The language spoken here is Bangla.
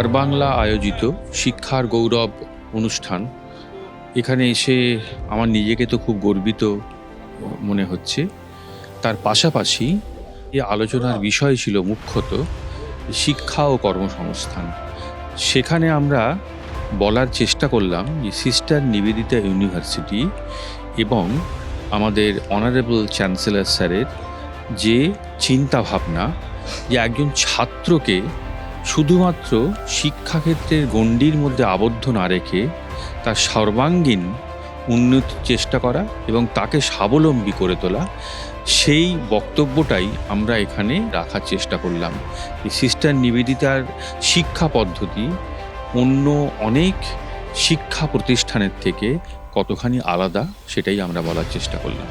আর বাংলা আয়োজিত শিক্ষার গৌরব অনুষ্ঠান। এখানে এসে আমার নিজেকে তো খুব গর্বিত মনে হচ্ছে। তার পাশাপাশি এই আলোচনার বিষয় ছিল মুখ্যত শিক্ষা ও কর্মসংস্থান। সেখানে আমরা বলার চেষ্টা করলাম যে সিস্টার নিবেদিতা ইউনিভার্সিটি এবং আমাদের অনারেবল চ্যান্সেলর স্যারের যে চিন্তাভাবনা, যে একজন ছাত্রকে শুধুমাত্র শিক্ষাক্ষেত্রের গণ্ডির মধ্যে আবদ্ধ না রেখে তার সর্বাঙ্গীন উন্নতির চেষ্টা করা এবং তাকে স্বাবলম্বী করে তোলা, সেই বক্তব্যটাই আমরা এখানে রাখার চেষ্টা করলাম। এই সিস্টার নিবেদিতার শিক্ষা পদ্ধতি অন্য অনেক শিক্ষা প্রতিষ্ঠানের থেকে কতখানি আলাদা সেটাই আমরা বলার চেষ্টা করলাম।